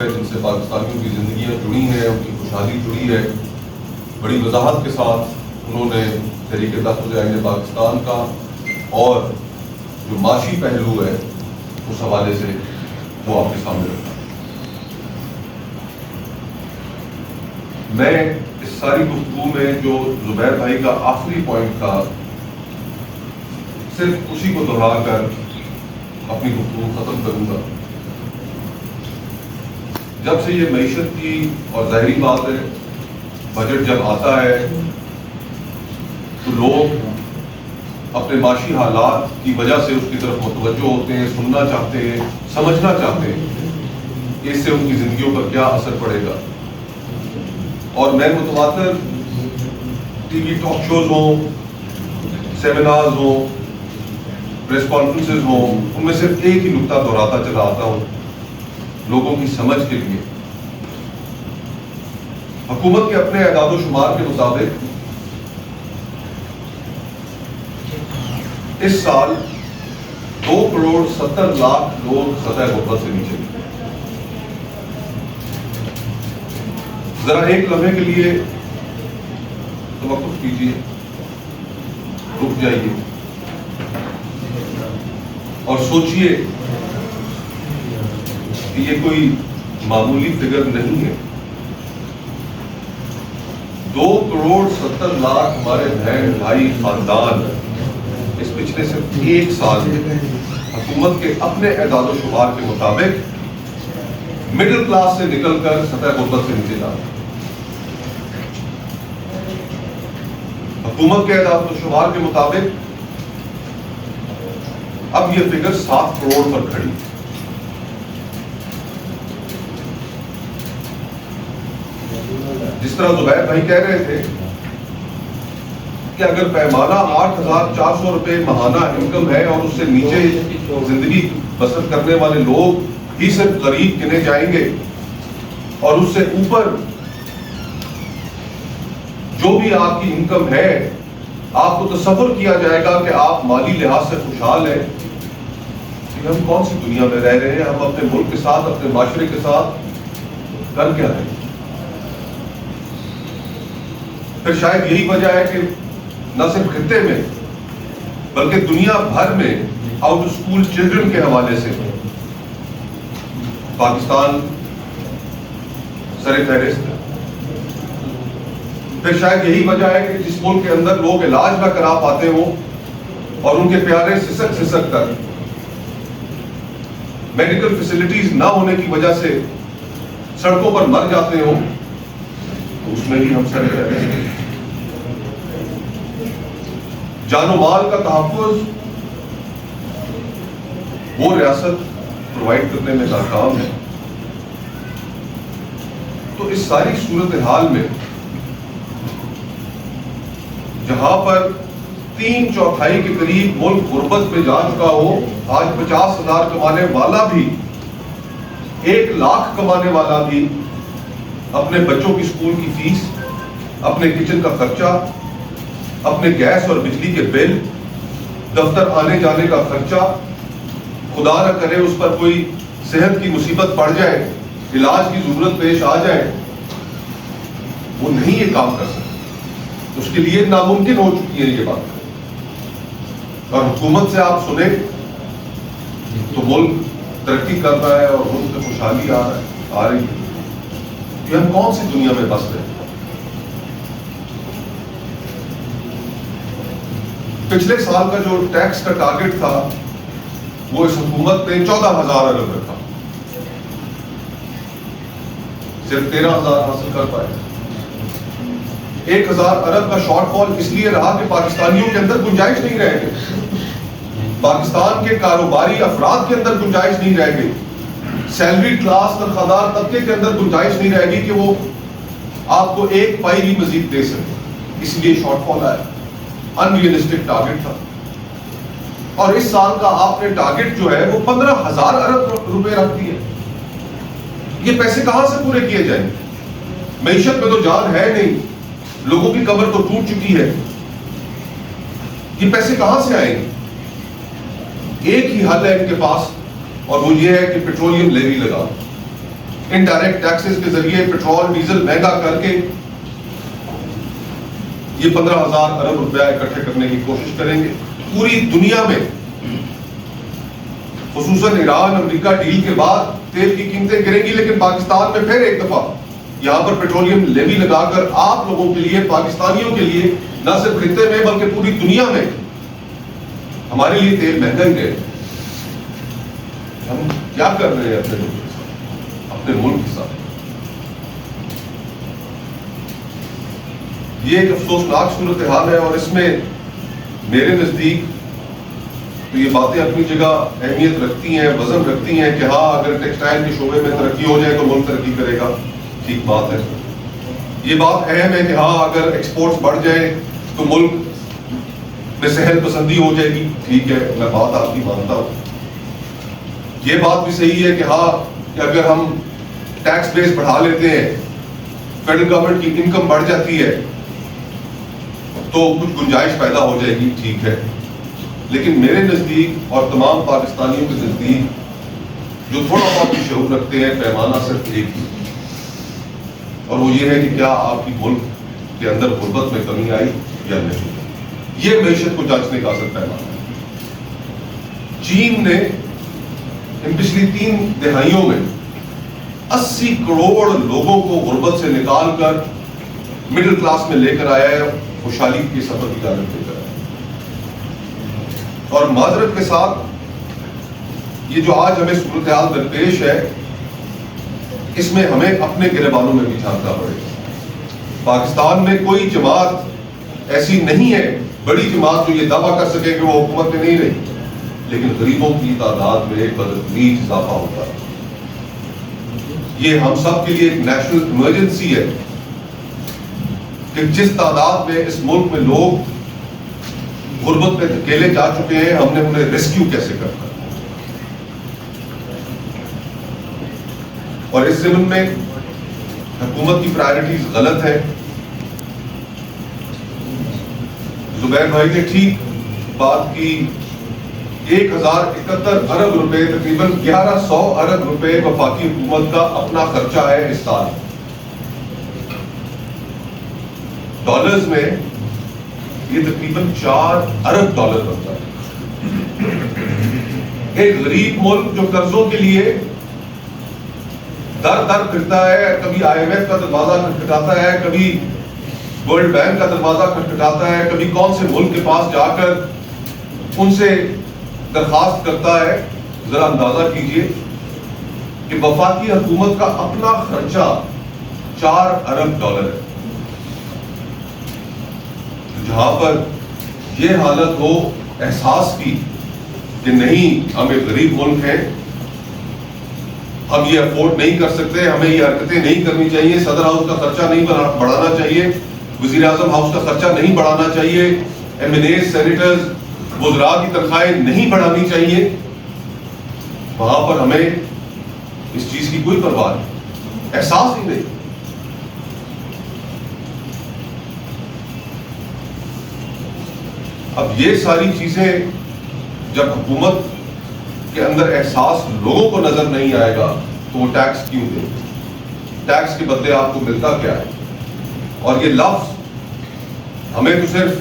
جن سے پاکستانیوں کی زندگیاں جڑی ہیں، ان کی خوشحالی جڑی ہے، بڑی وضاحت کے ساتھ انہوں نے تحریک تحفظ آئین پاکستان کا اور جو معاشی پہلو ہے اس حوالے سے وہ آپ کے سامنے رکھا۔ میں اس ساری گفتگو میں جو زبیر بھائی کا آخری پوائنٹ تھا صرف اسی کو دہرا کر اپنی گفتگو ختم کروں گا۔ جب سے یہ معیشت کی اور ظاہری بات ہے بجٹ جب آتا ہے تو لوگ اپنے معاشی حالات کی وجہ سے اس کی طرف متوجہ ہوتے ہیں، سننا چاہتے ہیں، سمجھنا چاہتے ہیں کہ اس سے ان کی زندگیوں پر کیا اثر پڑے گا۔ اور میں متواتر ٹی وی ٹاک شوز ہوں، سیمینارز ہوں، پریس کانفرنسز ہوں، ان میں صرف ایک ہی نکتہ دہراتا چلا آتا ہوں لوگوں کی سمجھ کے لیے۔ حکومت کے اپنے اعداد و شمار کے مطابق اس سال 2,70,00,000 لوگ سطح غربت سے نیچے ہیں۔ ذرا ایک لمحے کے لیے توقف کیجیے، رک جائیے اور سوچئے کہ یہ کوئی معمولی فگر نہیں ہے۔ 2,70,00,000 ہمارے بہن بھائی خاندان اس پچھلے صرف ایک سال میں حکومت کے اپنے اعداد و شمار کے مطابق مڈل کلاس سے نکل کر سطح غربت سے نیچے جا رہے ہیں۔ حکومت کے اعداد و شمار کے مطابق اب یہ فگر 7 کروڑ پر کھڑی ہے۔ جس طرح زبیر بھائی کہہ رہے تھے کہ اگر پیمانہ 8,400 روپے ماہانہ انکم ہے اور اس سے نیچے زندگی بسر کرنے والے لوگ ہی صرف غریب گنے جائیں گے، اور اس سے اوپر جو بھی آپ کی انکم ہے آپ کو تصور کیا جائے گا کہ آپ مالی لحاظ سے خوشحال ہیں، کہ ہم کون سی دنیا میں رہ رہے ہیں، ہم اپنے ملک کے ساتھ، اپنے معاشرے کے ساتھ کر کیا رہے ہیں۔ پھر شاید یہی وجہ ہے کہ نہ صرف خطے میں بلکہ دنیا بھر میں آؤٹ آف اسکول چلڈرن کے حوالے سے پاکستان سر فہرست ہے۔ پھر شاید یہی وجہ ہے کہ جس ملک کے اندر لوگ علاج نہ کرا پاتے ہوں اور ان کے پیارے سسک کر میڈیکل فیسلٹیز نہ ہونے کی وجہ سے سڑکوں پر مر جاتے ہوں، تو اس میں بھی ہم سر فہرست ہیں۔ جان و مال کا تحفظ وہ ریاست پرووائڈ کرنے میں ناکام ہے۔ تو اس ساری صورتحال میں جہاں پر 3/4 کے قریب ملک غربت میں جا چکا ہو، آج 50,000 کمانے والا بھی، 1,00,000 کمانے والا بھی اپنے بچوں کی اسکول کی فیس، اپنے کچن کا خرچہ، اپنے گیس اور بجلی کے بل، دفتر آنے جانے کا خرچہ، خدا نہ کرے اس پر کوئی صحت کی مصیبت پڑ جائے، علاج کی ضرورت پیش آ جائے، وہ نہیں یہ کام کر سکتا۔ اس کے لیے ناممکن ہو چکی ہے یہ بات۔ اور حکومت سے آپ سنیں تو ملک ترقی کر رہا ہے اور ملک میں خوشحالی آ رہی ہے۔ یہ ہم کون سی دنیا میں بس رہے ہیں؟ پچھلے سال کا جو ٹیکس کا ٹارگٹ تھا وہ اس حکومت نے 14,000 ارب رکھا، صرف 13,000 حاصل کر پائے۔ 1,000 ارب کا شارٹ فال اس لیے رہا کہ پاکستانیوں کے اندر گنجائش نہیں رہ گئی، پاکستان کے کاروباری افراد کے اندر گنجائش نہیں رہ گئی، سیلری کلاس تنخواہ طبقے کے اندر گنجائش نہیں رہ گئی کہ وہ آپ کو 1 پائی بھی مزید دے سکے، اس لیے شارٹ فال آیا۔ ان ریئلسٹک ٹارگٹ تھا، اور اس سال کا آپ نے ٹارگٹ جو ہے وہ 15,000 ارب روپے رکھ دیے۔ یہ پیسے کہاں سے پورے کیے جائیں؟ معیشت میں تو جان ہے نہیں، لوگوں کی کمر تو ٹوٹ چکی ہے، یہ پیسے کہاں سے آئیں گے؟ ایک ہی حل ہے ان کے پاس، اور وہ یہ ہے کہ پیٹرولیم لیوی لگا۔ انڈائریکٹ ٹیکسز کے ذریعے پیٹرول ڈیزل مہنگا کر کے یہ 15,000 ارب روپیہ اکٹھے کرنے کی کوشش کریں گے. پوری دنیا میں خصوصاً ایران امریکہ ڈیل کے بعد تیل کی قیمتیں گریں گی، لیکن پاکستان میں پھر ایک دفعہ یہاں پر پیٹرولیم لیوی لگا کر آپ لوگوں کے لیے، پاکستانیوں کے لیے، نہ صرف خطے میں بلکہ پوری دنیا میں ہمارے لیے تیل مہنگا ہی رہے. ہم کیا کر رہے ہیں اپنے لوگوں کے ساتھ، اپنے ملک کے ساتھ؟ یہ ایک افسوسناک صورتحال ہے، اور اس میں میرے نزدیک تو یہ باتیں اپنی جگہ اہمیت رکھتی ہیں، وزن رکھتی ہیں کہ ہاں اگر ٹیکسٹائل کے شعبے میں ترقی ہو جائے تو ملک ترقی کرے گا، ٹھیک بات ہے. یہ بات اہم ہے کہ ہاں اگر ایکسپورٹس بڑھ جائے تو ملک میں سہل پسندی ہو جائے گی، ٹھیک ہے، میں بات آپ کی مانتا ہوں. یہ بات بھی صحیح ہے کہ ہاں کہ اگر ہم ٹیکس بیس بڑھا لیتے ہیں، فیڈرل گورنمنٹ کی انکم بڑھ جاتی ہے تو کچھ گنجائش پیدا ہو جائے گی، ٹھیک ہے. لیکن میرے نزدیک اور تمام پاکستانیوں کے نزدیک جو تھوڑا بہت بھی شعور رکھتے ہیں، پیمانہ صرف ایک ہی، اور وہ یہ ہے کہ کیا آپ کی ملک کے اندر غربت میں کمی آئی یا نہیں. یہ معیشت کو جانچنے کا اصل پیمانہ ہے. چین نے ان پچھلی 3 دہائیوں میں 80 کروڑ لوگوں کو غربت سے نکال کر مڈل کلاس میں لے کر آیا ہے، خوشحالی کے سفر کی جانب لے کر آیا. اور معذرت کے ساتھ یہ جو آج ہمیں صورتحال درپیش ہے، اس میں ہمیں اپنے گریبانوں میں بھی جھانکنا پڑے گا. پاکستان میں کوئی جماعت ایسی نہیں ہے، بڑی جماعت جو یہ دعویٰ کر سکے کہ وہ حکومت میں نہیں رہی، لیکن غریبوں کی تعداد میں بدتدریج اضافہ ہوتا ہے. یہ ہم سب کے لیے ایک نیشنل ایمرجنسی ہے کہ جس تعداد میں اس ملک میں لوگ غربت میں دھکیلے جا چکے ہیں، ہم نے انہیں ریسکیو کیسے کرنا. اور اس ضمن میں حکومت کی پرائرٹیز غلط ہے. زبیر بھائی نے ٹھیک بات کی، 1071 ارب روپے، تقریباً 1100 ارب روپے وفاقی حکومت کا اپنا خرچہ ہے اس سال. ڈالرز میں یہ تقریباً 4 ارب ڈالر بنتا ہے. ایک غریب ملک جو قرضوں کے لیے در در پھرتا ہے، کبھی IMF کا دروازہ کھٹکھٹاتا ہے، کبھی ورلڈ بینک کا دروازہ کھٹکھٹاتا ہے، کبھی کون سے ملک کے پاس جا کر ان سے درخواست کرتا ہے. ذرا اندازہ کیجئے کہ وفاقی حکومت کا اپنا خرچہ 4 ارب ڈالر ہے. جہاں پر یہ حالت ہو احساس کی کہ نہیں، ہم ایک غریب ملک ہیں، ہم یہ افورڈ نہیں کر سکتے، ہمیں یہ حرکتیں نہیں کرنی چاہیے، صدر ہاؤس کا خرچہ نہیں بڑھانا چاہیے، وزیر اعظم ہاؤس کا خرچہ نہیں بڑھانا چاہیے، MNA سینیٹرز وزراء کی تنخواہیں نہیں بڑھانی چاہیے، وہاں پر ہمیں اس چیز کی کوئی پرواہ نہیں، احساس ہی نہیں. اب یہ ساری چیزیں جب حکومت کے اندر احساس لوگوں کو نظر نہیں آئے گا تو وہ ٹیکس کیوں دے؟ ٹیکس کے بدلے آپ کو ملتا کیا ہے؟ اور یہ لفظ ہمیں تو صرف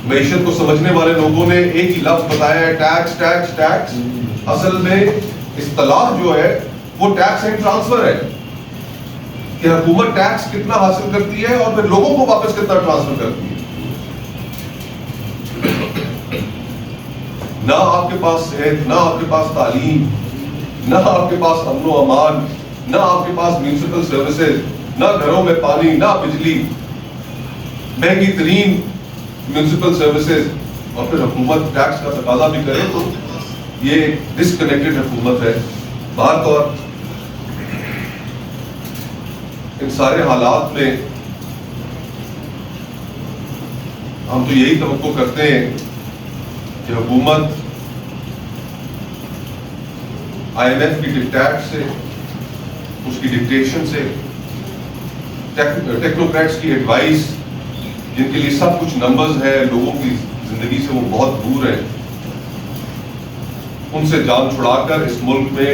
معیشت کو سمجھنے والے لوگوں نے ایک ہی لفظ بتایا ہے، ٹیکس ٹیکس ٹیکس. اصل میں اصطلاح جو ہے وہ ٹیکس اینڈ ٹرانسفر ہے کہ حکومت ٹیکس کتنا حاصل کرتی ہے اور پھر لوگوں کو واپس کتنا ٹرانسفر کرتی ہے. نہ آپ کے پاس صحت، نہ آپ کے پاس تعلیم، نہ آپ کے پاس امن و امان، نہ آپ کے پاس میونسپل سروسز، نہ گھروں میں پانی، نہ بجلی، مہنگی ترین میونسپل سروسز، اور پھر حکومت ٹیکس کا تقاضا بھی کرے تو یہ ڈسکنیکٹڈ حکومت ہے. بہر طور ان سارے حالات میں ہم تو یہی توقع کرتے ہیں کہ حکومت IMF کی ڈکٹیٹ سے، اس کی ڈکٹیشن سے، ٹیکنوکریٹس کی ایڈوائس جن کے لیے سب کچھ نمبرز ہے، لوگوں کی زندگی سے وہ بہت دور ہیں، ان سے جان چھڑا کر اس ملک میں